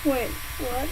Wait, what?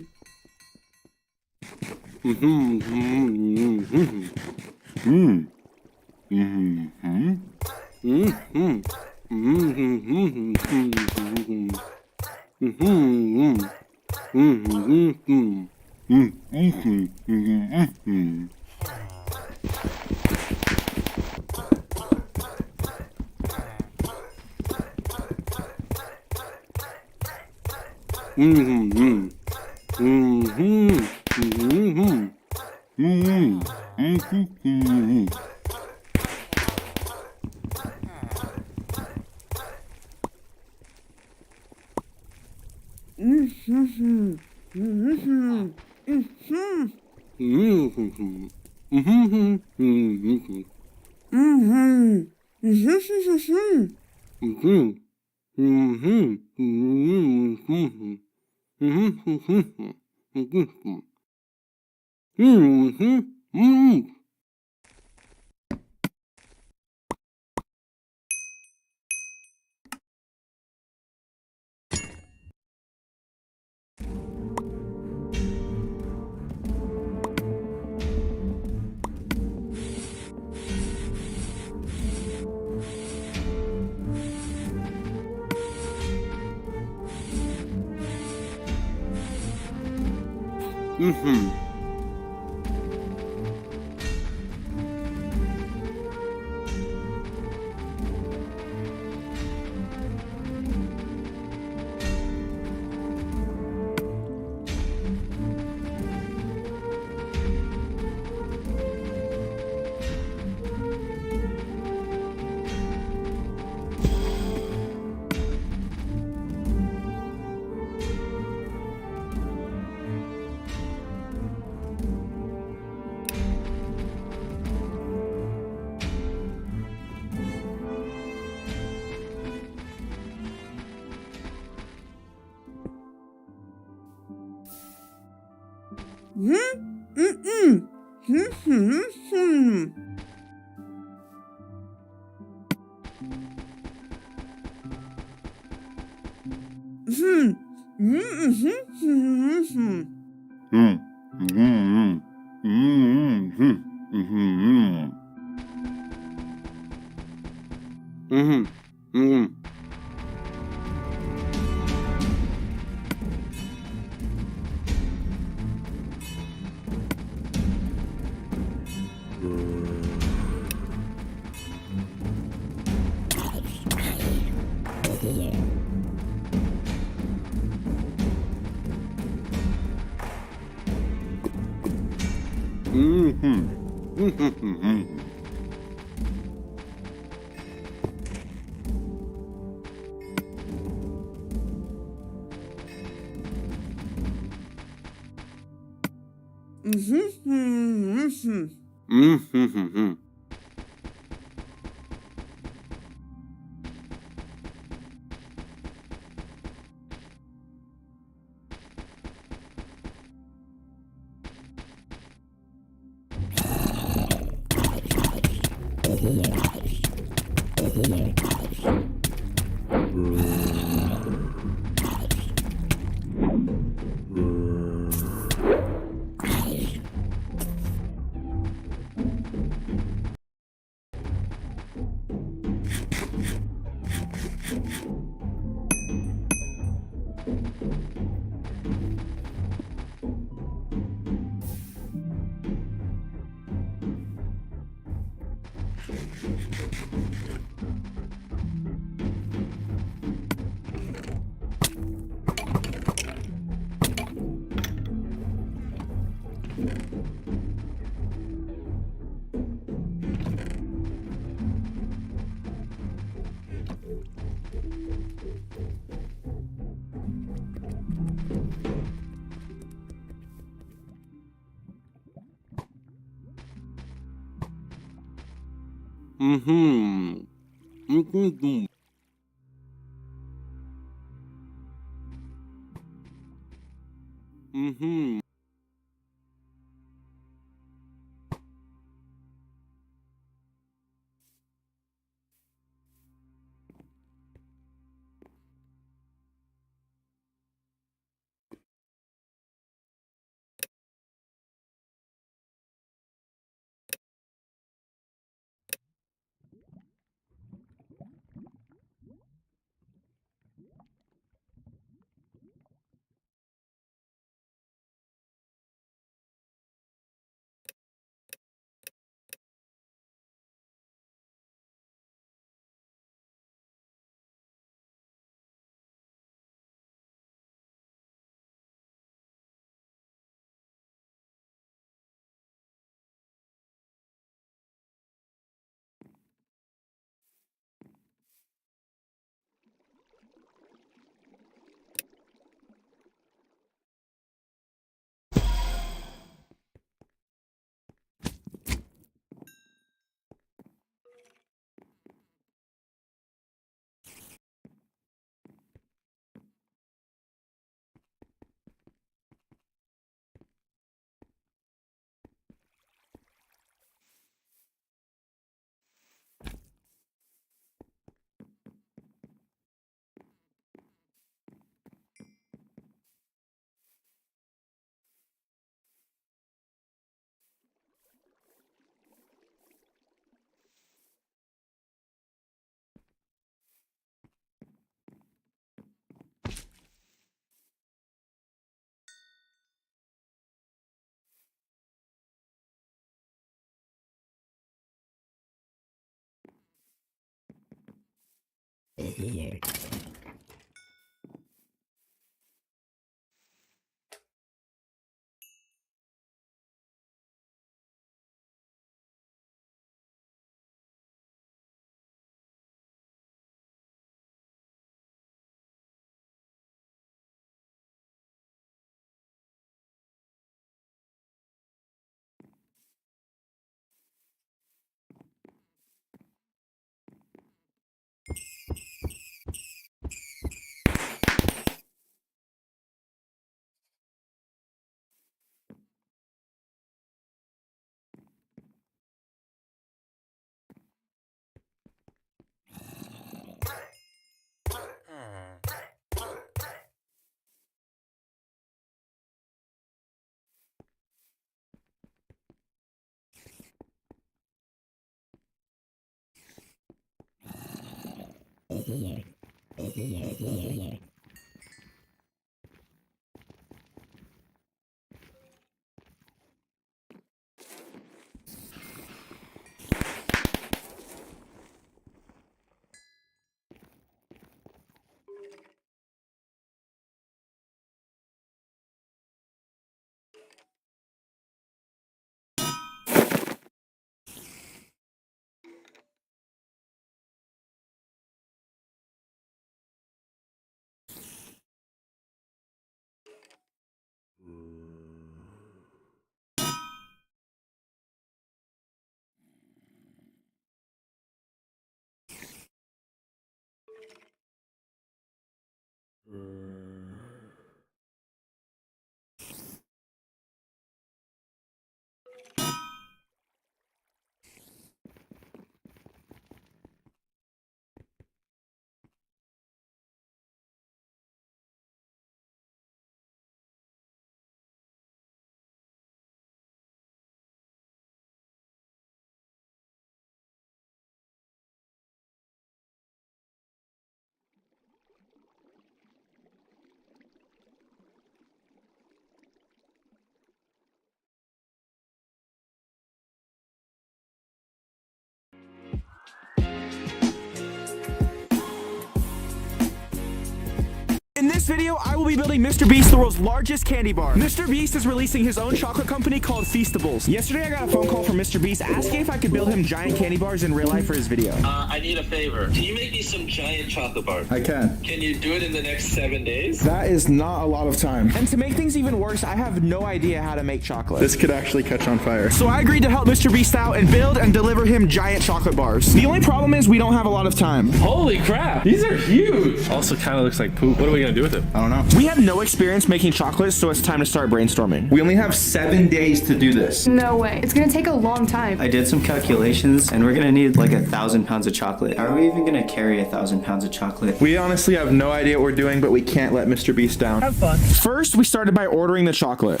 In this video, I will be building Mr. Beast, the world's largest candy bar. Mr. Beast is releasing his own chocolate company called Feastables. Yesterday, I got a phone call from Mr. Beast asking if I could build him giant candy bars in real life for his video. I need a favor. Can you make me some giant chocolate bars? I can. Can you do it in the next 7 days? That is not a lot of time. And to make things even worse, I have no idea how to make chocolate. This could actually catch on fire. So I agreed to help Mr. Beast out and build and deliver him giant chocolate bars. The only problem is we don't have a lot of time. Holy crap, these are huge. Also kind of looks like poop. What are we gonna do with it? I don't know. We have no experience making chocolate, so it's time to start brainstorming. We only have 7 days to do this. No way. It's gonna take a long time. I did some calculations and we're gonna need like 1,000 pounds of chocolate. Are we even gonna carry 1,000 pounds of chocolate? We honestly have no idea what we're doing, but we can't let Mr. Beast down. Have fun. First, we started by ordering the chocolate.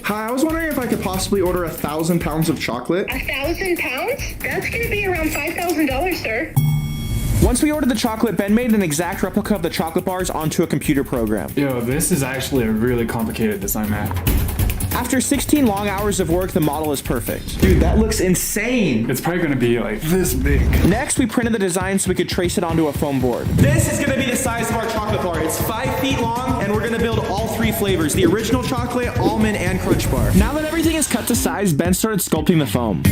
Hi, I was wondering if I could possibly order 1,000 pounds of chocolate. 1,000 pounds? That's gonna be around $5,000, sir. Once we ordered the chocolate, Ben made an exact replica of the chocolate bars onto a computer program. Yo, this is actually a really complicated design, man. After 16 long hours of work, the model is perfect. Dude, that looks insane. It's probably gonna be like this big. Next, we printed the design so we could trace it onto a foam board. This is gonna be the size of our chocolate bar. It's 5 feet long, and we're gonna build all 3 flavors, the original chocolate, almond, and crunch bar. Now that everything is cut to size, Ben started sculpting the foam.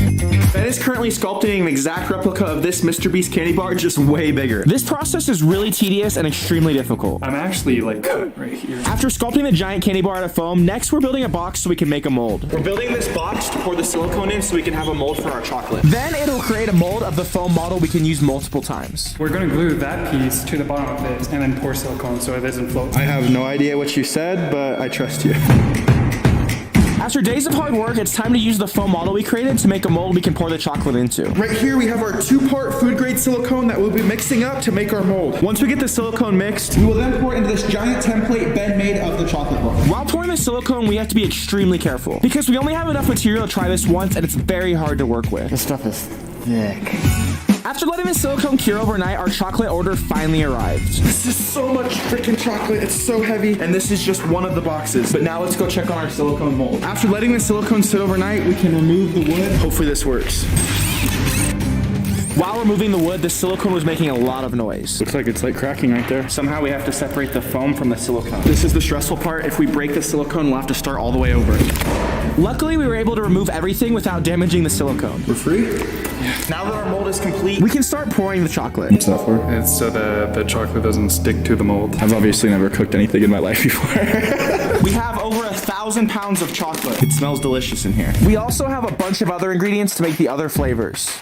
Ben is currently sculpting an exact replica of this Mr. Beast candy bar, just way bigger. This process is really tedious and extremely difficult. I'm actually like cut right here. After sculpting the giant candy bar out of foam, next we're building a box so we can make a mold. We're building this box to pour the silicone in so we can have a mold for our chocolate. Then it'll create a mold of the foam model we can use multiple times. We're gonna glue that piece to the bottom of this and then pour silicone so it doesn't float. I have no idea what you said, but I trust you. After days of hard work, it's time to use the foam model we created to make a mold we can pour the chocolate into. Right here, we have our 2-part food-grade silicone that we'll be mixing up to make our mold. Once we get the silicone mixed, we will then pour it into this giant template Ben made of the chocolate bar. While pouring the silicone, we have to be extremely careful because we only have enough material to try this once, and it's very hard to work with. This stuff is thick. After letting the silicone cure overnight, our chocolate order finally arrived. This is so much freaking chocolate. It's so heavy. And this is just one of the boxes. But now let's go check on our silicone mold. After letting the silicone sit overnight, we can remove the wood. Hopefully this works. While removing the wood, the silicone was making a lot of noise. Looks like it's like cracking right there. Somehow we have to separate the foam from the silicone. This is the stressful part. If we break the silicone, we'll have to start all the way over. Luckily, we were able to remove everything without damaging the silicone. We're free? Now that our mold is complete, we can start pouring the chocolate. What's that for? It's so the chocolate doesn't stick to the mold. I've obviously never cooked anything in my life before. We have over 1,000 pounds of chocolate. It smells delicious in here. We also have a bunch of other ingredients to make the other flavors.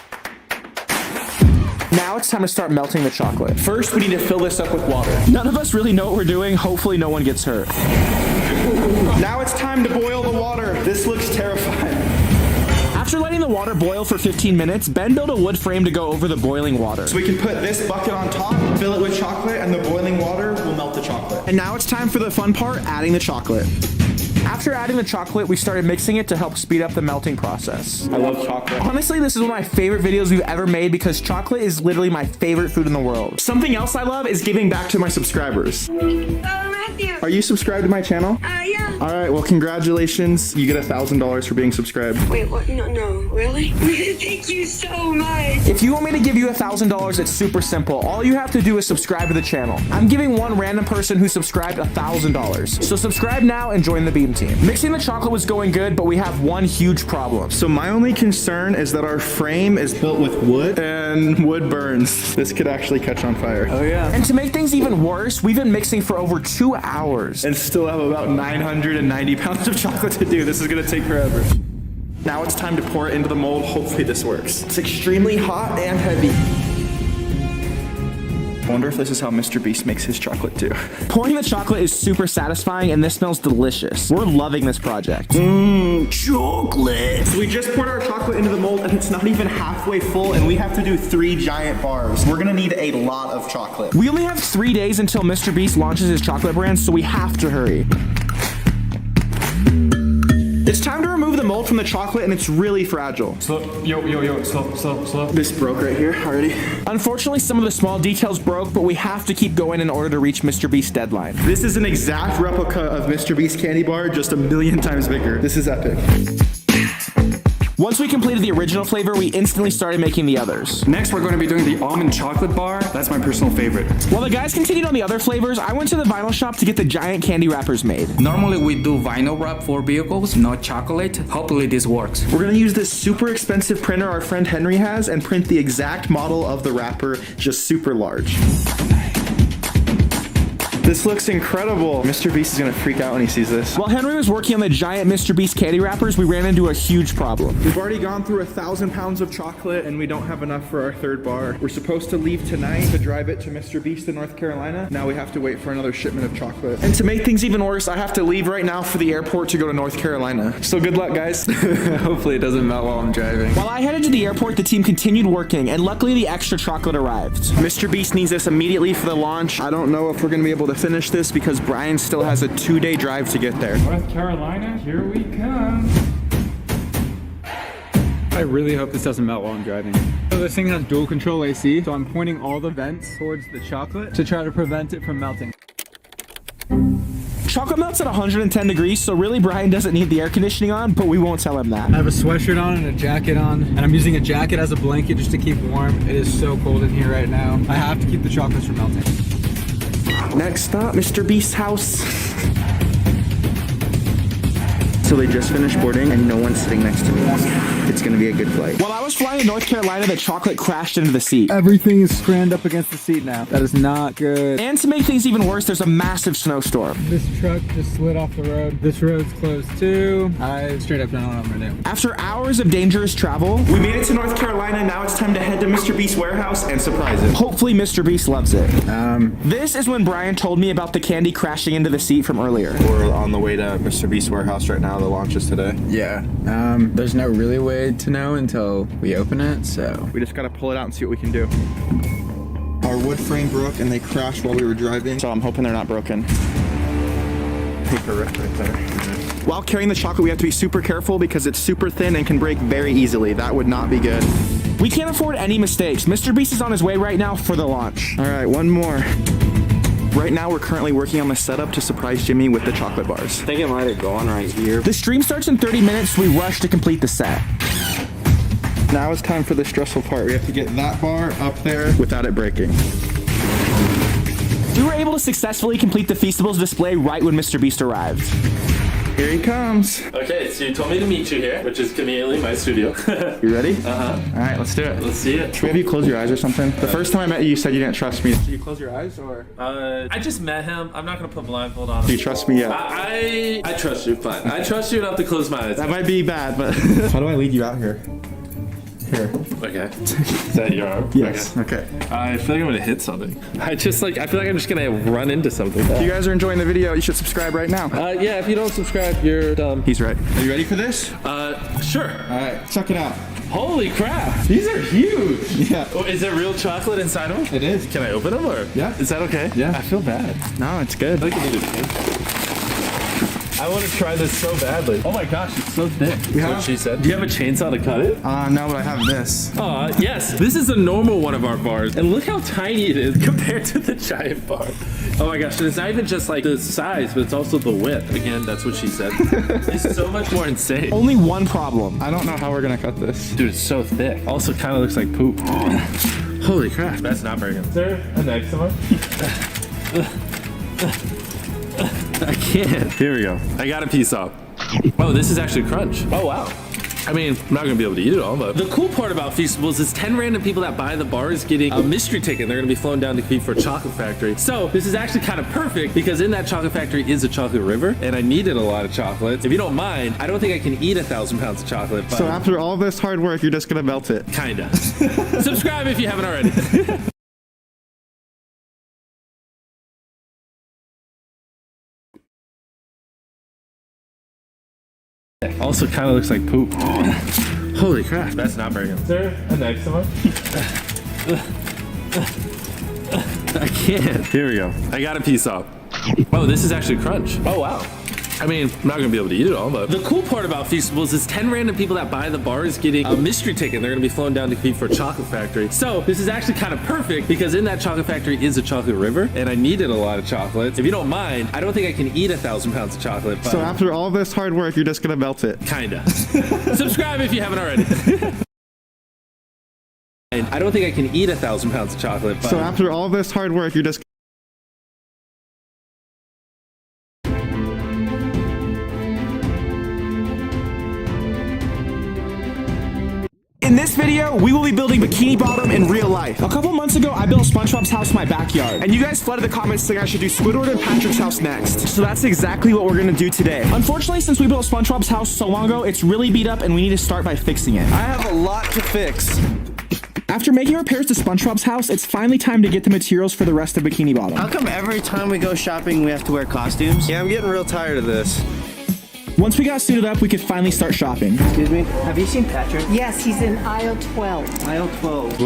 Now it's time to start melting the chocolate. First, we need to fill this up with water. None of us really know what we're doing. Hopefully no one gets hurt. Now it's time to boil the water. This looks terrifying. After letting the water boil for 15 minutes, Ben built a wood frame to go over the boiling water. So we can put this bucket on top, fill it with chocolate, and the boiling water will melt the chocolate. And now it's time for the fun part, adding the chocolate. After adding the chocolate, we started mixing it to help speed up the melting process. I love chocolate. Honestly, this is one of my favorite videos we've ever made because chocolate is literally my favorite food in the world. Something else I love is giving back to my subscribers. Matthew. Are you subscribed to my channel? Yeah. All right, well, congratulations. You get $1,000 for being subscribed. Wait, what? No, really? Thank you so much. If you want me to give you $1,000, it's super simple. All you have to do is subscribe to the channel. I'm giving one random person who subscribed $1,000. So subscribe now and join the Beam team. Mixing the chocolate was going good, but we have one huge problem. So my only concern is that our frame is built with wood and wood burns. This could actually catch on fire. Oh yeah. And to make things even worse, we've been mixing for over 2 hours and still have about 990 pounds of chocolate to do. This is gonna take forever. Now it's time to pour it into the mold. Hopefully this works. It's extremely hot and heavy. I wonder if this is how Mr. Beast makes his chocolate too. Pouring the chocolate is super satisfying and this smells delicious. We're loving this project. Chocolate. So we just poured our chocolate into the mold and it's not even halfway full and we have to do 3 giant bars. We're gonna need a lot of chocolate. We only have 3 days until Mr. Beast launches his chocolate brand, so we have to hurry. It's time to remove the mold from the chocolate and it's really fragile. Slow, yo, slow. This broke right here already. Unfortunately, some of the small details broke, but we have to keep going in order to reach Mr. Beast's deadline. This is an exact replica of Mr. Beast's candy bar, just 1,000,000 times bigger. This is epic. Once we completed the original flavor, we instantly started making the others. Next, we're going to be doing the almond chocolate bar. That's my personal favorite. While the guys continued on the other flavors, I went to the vinyl shop to get the giant candy wrappers made. Normally we do vinyl wrap for vehicles, not chocolate. Hopefully this works. We're gonna use this super expensive printer our friend Henry has and print the exact model of the wrapper, just super large. This looks incredible. Mr. Beast is gonna freak out when he sees this. While Henry was working on the giant Mr. Beast candy wrappers, we ran into a huge problem. We've already gone through 1,000 pounds of chocolate and we don't have enough for our 3rd bar. We're supposed to leave tonight to drive it to Mr. Beast in North Carolina. Now we have to wait for another shipment of chocolate. And to make things even worse, I have to leave right now for the airport to go to North Carolina. So good luck, guys. Hopefully it doesn't melt while I'm driving. While I headed to the airport, the team continued working and luckily the extra chocolate arrived. Mr. Beast needs this immediately for the launch. I don't know if we're gonna be able to finish this because Brian still has a 2-day drive to get there. North Carolina, here we come. I really hope this doesn't melt while I'm driving. So this thing has dual control AC, so I'm pointing all the vents towards the chocolate to try to prevent it from melting. Chocolate melts at 110 degrees, so really Brian doesn't need the air conditioning on, but we won't tell him that. I have a sweatshirt on and a jacket on, and I'm using a jacket as a blanket just to keep warm. It is so cold in here right now. I have to keep the chocolates from melting. Next stop, Mr. Beast's house. So they just finished boarding and no one's sitting next to me. It's gonna be a good flight. While I was flying to North Carolina, the chocolate crashed into the seat. Everything is crammed up against the seat now. That is not good. And to make things even worse, there's a massive snowstorm. This truck just slid off the road. This road's closed too. I straight up don't know what I'm gonna do. After hours of dangerous travel, we made it to North Carolina. Now it's time to head to Mr. Beast's warehouse and surprise him. Hopefully Mr. Beast loves it. This is when Brian told me about the candy crashing into the seat from earlier. We're on the way to Mr. Beast's warehouse right now. The launch is today. Yeah, there's no really way to know until we open it, so. We just gotta pull it out and see what we can do. Our wood frame broke and they crashed while we were driving, so I'm hoping they're not broken. Paper rip right there. While carrying the chocolate, we have to be super careful because it's super thin and can break very easily. That would not be good. We can't afford any mistakes. Mr. Beast is on his way right now for the launch. All right, one more. Right now, we're currently working on the setup to surprise Jimmy with the chocolate bars. I think it might have gone right here. The stream starts in 30 minutes, so we rush to complete the set. Now it's time for the stressful part. We have to get that bar up there without it breaking. We were able to successfully complete the Feastables display right when Mr. Beast arrived. Here he comes. Okay, so you told me to meet you here, which is conveniently my studio. You ready? Uh-huh. All right, let's do it. Let's see it. Should we have you close your eyes or something? The first time I met you, you said you didn't trust me. Did you close your eyes or? I just met him. I'm not gonna put blindfold on him. Do you trust me yet? I trust you, fine. I trust you enough to close my eyes. That might be bad, but how do I lead you out here? Here. Okay. Is that your arm? Yes. Okay. I feel like I'm gonna hit something. I feel like I'm just gonna run into something. If you guys are enjoying the video, you should subscribe right now. Yeah, if you don't subscribe, you're dumb. He's right. Are you ready for this? Sure. All right, check it out. Holy crap. These are huge. Yeah. Oh, is there real chocolate inside them? It is. Can I open them or? Yeah. Is that okay? Yeah. I feel bad. No, it's good. I feel like I need a I want to try this so badly. Oh my gosh, it's so thick. That's what she said. Do you have a chainsaw to cut it? No, but I have this. Yes. This is a normal one of our bars. And look how tiny it is compared to the giant bar. Oh my gosh, and it's not even just like the size, but it's also the width. Again, that's what she said. It's so much more insane. Only one problem. I don't know how we're gonna cut this. Dude, it's so thick. Also kind of looks like poop. Holy crap. That's not very good. Is there an eczema? I can't. Here we go. I got a piece off. Oh, this is actually crunch. Oh, wow. I mean, I'm not gonna be able to eat it all, but the cool part about Feastables is 10 random people that buy the bars getting a mystery ticket. They're gonna be flown down to compete for a chocolate factory. So this is actually kind of perfect because in that chocolate factory is a chocolate river, and I needed a lot of chocolate. If you don't mind, I don't think I can eat 1,000 pounds of chocolate. But So after all this hard work, you're just gonna melt it. kinda. Subscribe if you haven't already. Also kind of looks like poop. Holy crap. That's not very good. Is there an eczema? I can't. Here we go. I got a piece off. Oh, this is actually crunch. Oh, wow. I mean, I'm not gonna be able to eat it all, but the cool part about Feastables is 10 random people that buy the bars getting a mystery ticket. They're gonna be flown down to compete for a chocolate factory. So this is actually kind of perfect because in that chocolate factory is a chocolate river, and I needed a lot of chocolate. If you don't mind, I don't think I can eat 1,000 pounds of chocolate. But So after all this hard work, you're just gonna melt it. kinda. Subscribe if you haven't already. I don't think I can eat 1,000 pounds of chocolate. But So after all this hard work, you're just In this video, we will be building Bikini Bottom in real life. A couple months ago, I built SpongeBob's house in my backyard, and you guys flooded the comments saying I should do Squidward and Patrick's house next. So that's exactly what we're gonna do today. Unfortunately, since we built SpongeBob's house so long ago, it's really beat up and we need to start by fixing it. I have a lot to fix. After making repairs to SpongeBob's house, it's finally time to get the materials for the rest of Bikini Bottom. How come every time we go shopping we have to wear costumes? Yeah, I'm getting real tired of this. Once we got suited up, we could finally start shopping. Excuse me? Have you seen Patrick? Yes, he's in aisle 12. Aisle 12.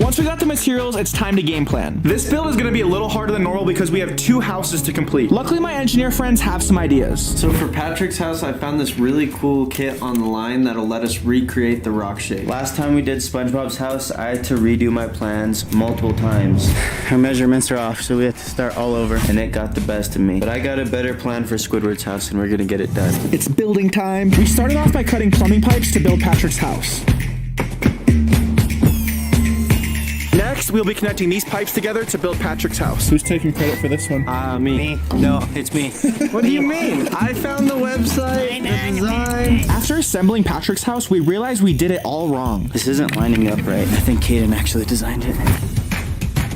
Once we got the materials, it's time to game plan. This build is gonna be a little harder than normal because we have 2 houses to complete. Luckily, my engineer friends have some ideas. So for Patrick's house, I found this really cool kit online that'll let us recreate the rock shape. Last time we did SpongeBob's house, I had to redo my plans multiple times. Our measurements are off, so we have to start all over, and it got the best of me. But I got a better plan for Squidward's house, and we're gonna get it done. It's building time. We started off by cutting plumbing pipes to build Patrick's house. Next, we'll be connecting these pipes together to build Patrick's house. Who's taking credit for this one? Me. No, it's me. What do you mean? I found the website, the design. After assembling Patrick's house, we realized we did it all wrong. This isn't lining up right. I think Kaden actually designed it.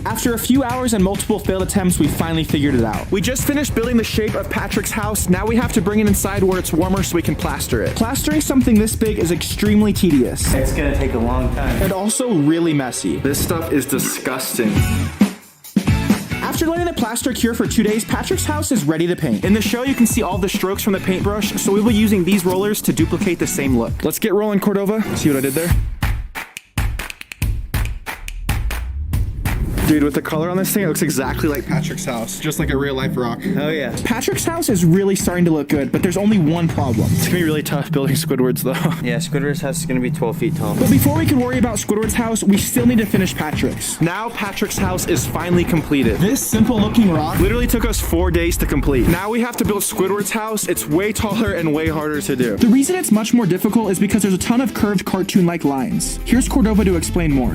After a few hours and multiple failed attempts, we finally figured it out. We just finished building the shape of Patrick's house. Now we have to bring it inside where it's warmer so we can plaster it. Plastering something this big is extremely tedious. It's gonna take a long time. And also really messy. This stuff is disgusting. After letting the plaster cure for 2 days, Patrick's house is ready to paint. In the show, you can see all the strokes from the paintbrush, so we will be using these rollers to duplicate the same look. Let's get rolling, Cordova. See what I did there? Dude, with the color on this thing, it looks exactly like Patrick's house. Just like a real life rock. Oh yeah. Patrick's house is really starting to look good, but there's only one problem. It's gonna be really tough building Squidward's though. Yeah, Squidward's house is gonna be 12 feet tall. But before we can worry about Squidward's house, we still need to finish Patrick's. Now Patrick's house is finally completed. This simple looking rock literally took us 4 days to complete. Now we have to build Squidward's house. It's way taller and way harder to do. The reason it's much more difficult is because there's a ton of curved cartoon-like lines. Here's Cordova to explain more.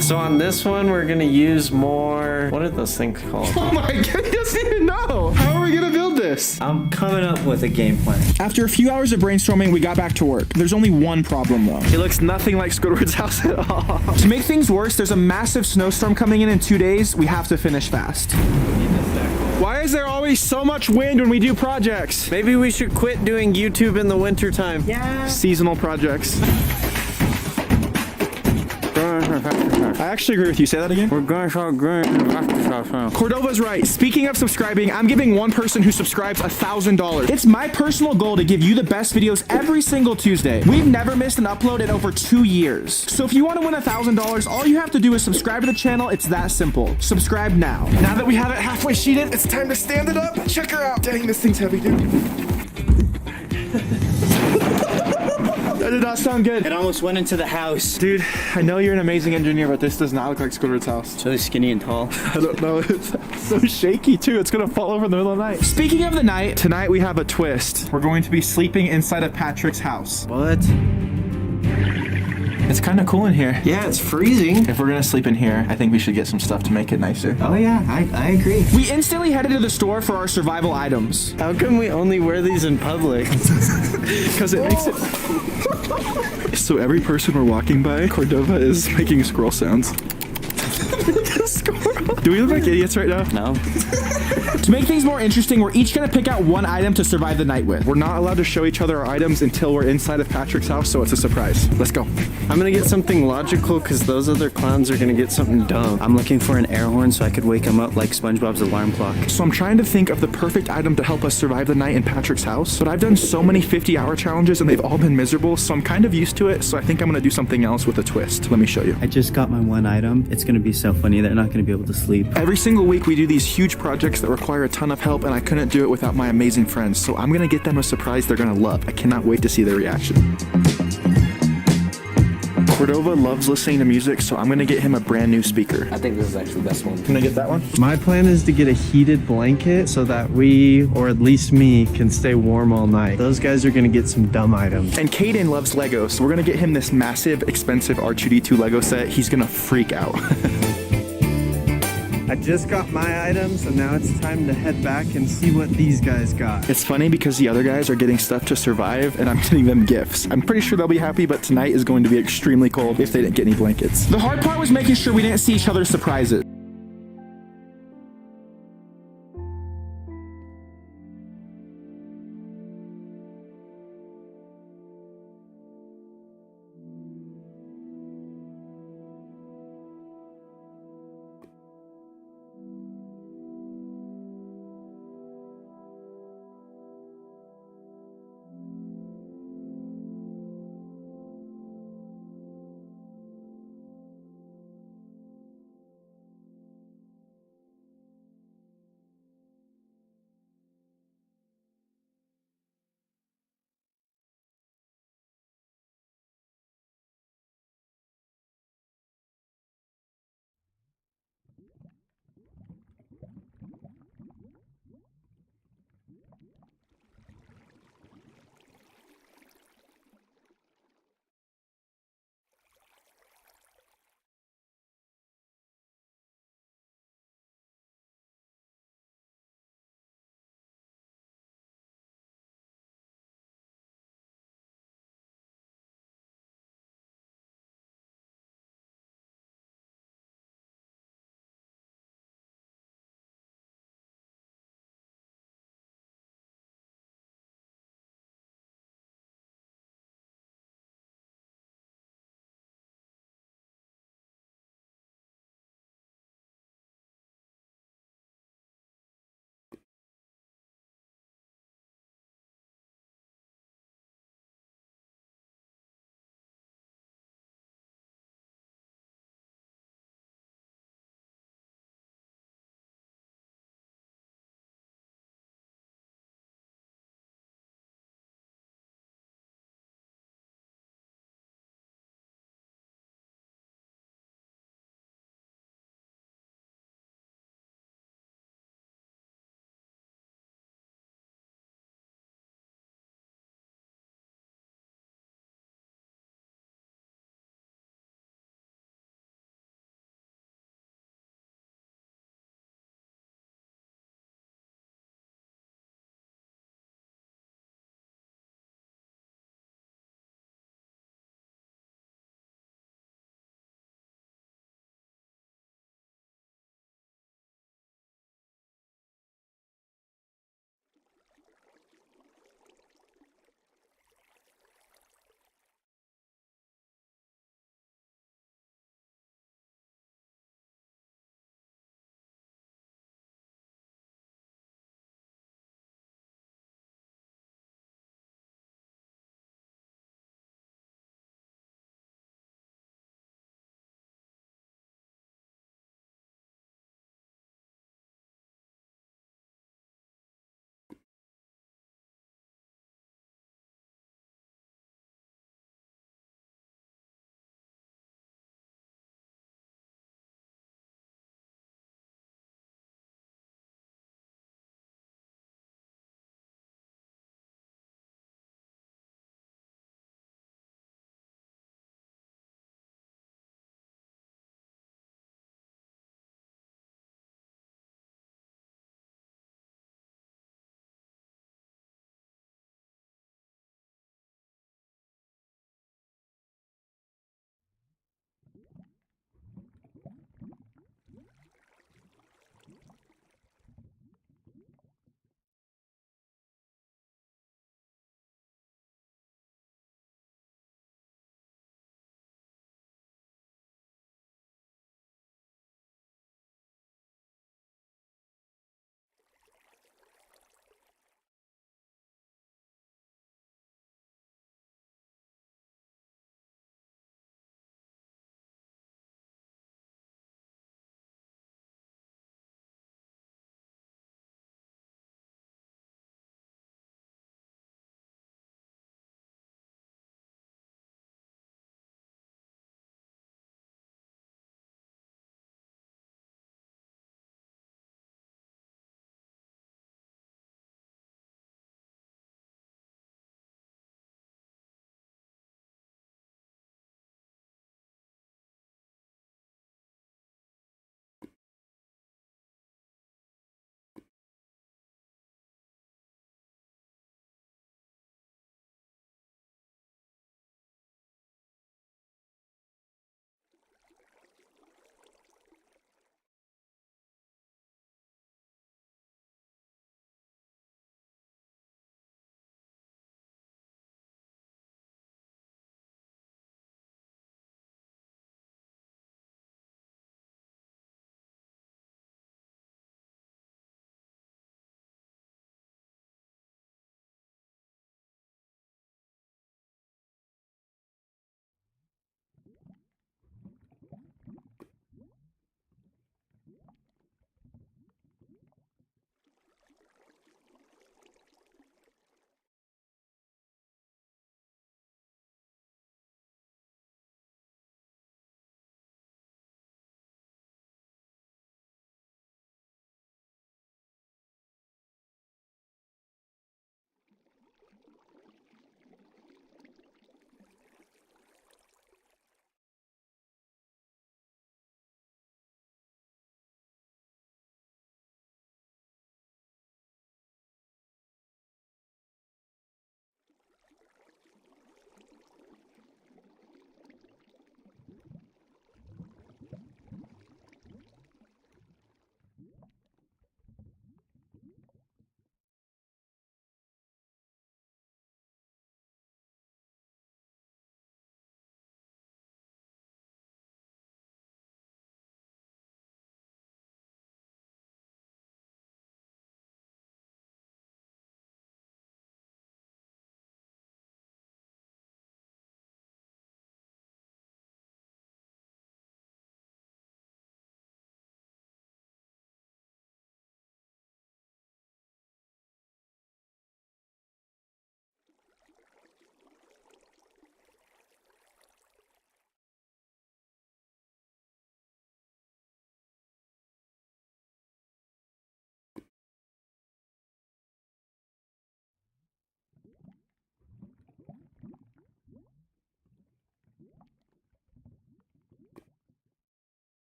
So on this one, we're gonna use more, what are those things called? Oh my god, he doesn't even know. How are we gonna build this? I'm coming up with a game plan. After a few hours of brainstorming, we got back to work. There's only one problem though. It looks nothing like Squidward's house at all. To make things worse, there's a massive snowstorm coming in 2 days. We have to finish fast. Why is there always so much wind when we do projects? Maybe we should quit doing YouTube in the winter time. Yeah. Seasonal projects. I actually agree with you. Say that again. We're going to start growing. Cordova's right. Speaking of subscribing, I'm giving one person who subscribes $1,000. It's my personal goal to give you the best videos every single Tuesday. We've never missed an upload in over 2 years. So if you want to win $1,000, all you have to do is subscribe to the channel. It's that simple. Subscribe now. Now that we have it halfway sheeted, it's time to stand it up. Check her out. Dang, this thing's heavy, dude. That did not sound good. It almost went into the house. Dude, I know you're an amazing engineer, but this does not look like Squidward's house. It's really skinny and tall. I don't know. It's so shaky too. It's gonna fall over in the middle of the night. Speaking of the night, tonight we have a twist. We're going to be sleeping inside of Patrick's house. What? It's kind of cool in here. Yeah, it's freezing. If we're gonna sleep in here, I think we should get some stuff to make it nicer. Oh yeah, I agree. We instantly headed to the store for our survival items. How come we only wear these in public? Because it makes it... So every person we're walking by, Cordova is making squirrel sounds. Squirrel. Do we look like idiots right now? No. To make things more interesting, we're each gonna pick out one item to survive the night with. We're not allowed to show each other our items until we're inside of Patrick's house, so it's a surprise. Let's go. I'm gonna get something logical because those other clowns are gonna get something dumb. I'm looking for an air horn so I could wake him up like SpongeBob's alarm clock. So I'm trying to think of the perfect item to help us survive the night in Patrick's house, but I've done so many 50-hour challenges and they've all been miserable, so I'm kind of used to it, so I think I'm gonna do something else with a twist. Let me show you. I just got my one item. It's gonna be so funny. They're not gonna be able to sleep. Every single week we do these huge projects that require a ton of help, and I couldn't do it without my amazing friends, so I'm gonna get them a surprise they're gonna love. I cannot wait to see their reaction. Cordova loves listening to music, so I'm gonna get him a brand new speaker. I think this is actually the best one. Can I get that one? My plan is to get a heated blanket so that we, or at least me, can stay warm all night. Those guys are gonna get some dumb items. And Caden loves Lego, so we're gonna get him this massive, expensive R2-D2 Lego set. He's gonna freak out. I just got my items, and now it's time to head back and see what these guys got. It's funny because the other guys are getting stuff to survive, and I'm getting them gifts. I'm pretty sure they'll be happy, but tonight is going to be extremely cold if they didn't get any blankets. The hard part was making sure we didn't see each other's surprises.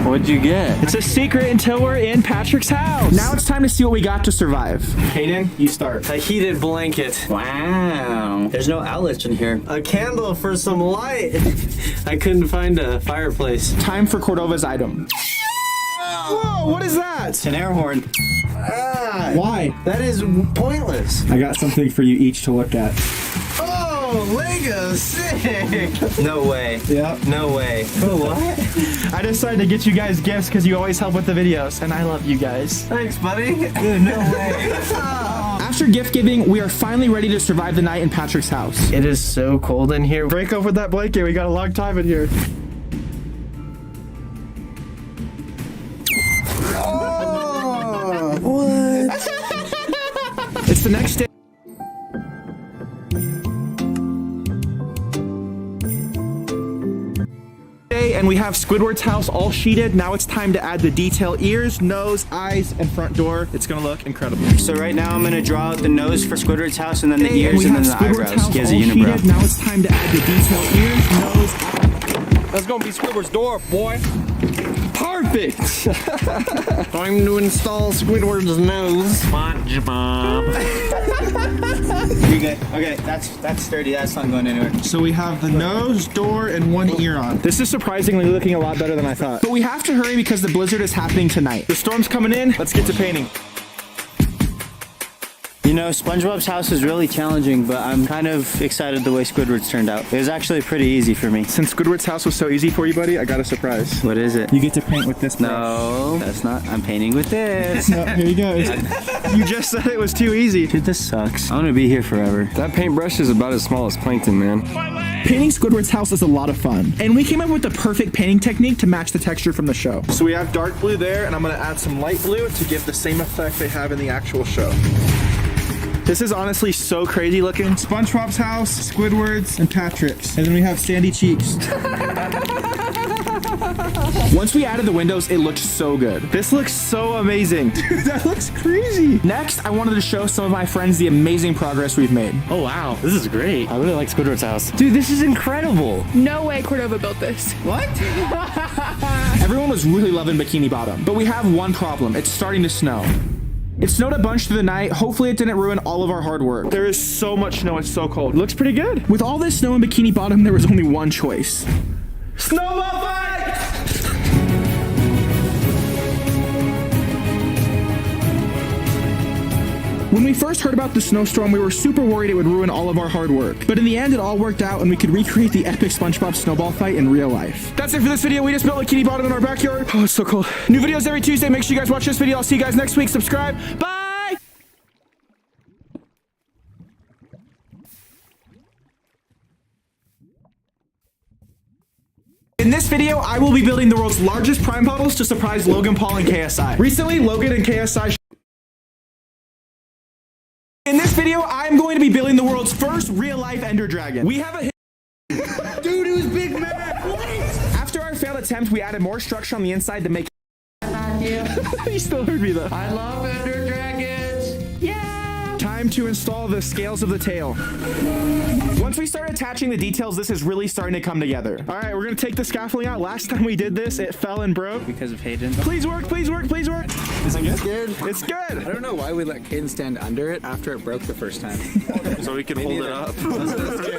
What'd you get? It's a secret until we're in Patrick's house. Now it's time to see what we got to survive. Hayden, you start. A heated blanket. Wow. There's no outlets in here. A candle for some light. I couldn't find a fireplace. Time for Cordova's item. Whoa, what is that? It's an air horn. Ah, why? That is pointless. I got something for you each to look at. Oh, Lego, sick. No way. Yep. No way. Oh, what? I decided to get you guys gifts because you always help with the videos, and I love you guys. Thanks, buddy. Dude, no way. After gift giving, we are finally ready to survive the night in Patrick's house. It is so cold in here. Break open that blanket. We got a long time in here. Oh, what? It's the next day. And we have Squidward's house all sheeted. Now it's time to add the detail: ears, nose, eyes, and front door. It's gonna look incredible. So right now I'm gonna draw out the nose for Squidward's house, and then the ears, we and have then the Squidward's eyebrows. house He has a all unibrow. sheeted. Now it's time to add the detail: ears, nose. That's gonna be Squidward's door, boy. Perfect. Time to install Squidward's nose. SpongeBob. You're good. Okay, that's sturdy. That's not going anywhere. So we have the nose, door, and one ear on. This is surprisingly looking a lot better than I thought. But we have to hurry because the blizzard is happening tonight. The storm's coming in. Let's get to painting. You know, SpongeBob's house is really challenging, but I'm kind of excited the way Squidward's turned out. It was actually pretty easy for me. Since Squidward's house was so easy for you, buddy, I got a surprise. What is it? You get to paint with this brush. No, that's not. I'm painting with this. No, here you go. You just said it was too easy. Dude, this sucks. I'm gonna be here forever. That paintbrush is about as small as Plankton, man. Painting Squidward's house is a lot of fun. And we came up with the perfect painting technique to match the texture from the show. So we have dark blue there, and I'm gonna add some light blue to give the same effect they have in the actual show. This is honestly so crazy looking. SpongeBob's house, Squidward's, and Patrick's. And then we have sandy cheeks. Once we added the windows, it looked so good. This looks so amazing. Dude, that looks crazy. Next, I wanted to show some of my friends the amazing progress we've made. Oh wow, this is great. I really like Squidward's house. Dude, this is incredible. No way Cordova built this. What? Everyone was really loving Bikini Bottom, but we have one problem. It's starting to snow. It snowed a bunch through the night. Hopefully it didn't ruin all of our hard work. There is so much snow, it's so cold. It looks pretty good. With all this snow in Bikini Bottom, there was only one choice. Snowball fight! When we first heard about the snowstorm, we were super worried it would ruin all of our hard work. But in the end, it all worked out and we could recreate the epic SpongeBob snowball fight in real life. That's it for this video. We just built a Bikini Bottom in our backyard. Oh, it's so cold. New videos every Tuesday. Make sure you guys watch this video. I'll see you guys next week. Subscribe. Bye! In this video, I will be building the world's largest prime bubbles to surprise Logan Paul and KSI. Recently, Logan and KSI... In this video, I'm going to be building the world's first real-life Ender Dragon. We have a... Dude, it was Big Mac! What? After our failed attempt, we added more structure on the inside to make... You still heard me, though. I love Ender Dragons. Yeah! Time to install the scales of the tail. Once we start attaching the details, this is really starting to come together. All right, we're gonna take the scaffolding out. Last time we did this, it fell and broke. Because of Hayden. Please work, please work, please work. Is it good? It's good. I don't know why we let Caden stand under it after it broke the first time. So we can hold it up.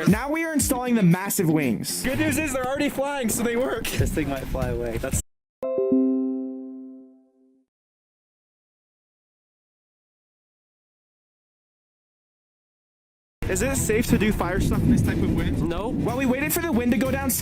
Now we are installing the massive wings. Good news is they're already flying, so they work. This thing might fly away. That's Is it safe to do fire stuff in this type of wind? No. While we waited for the wind to go down,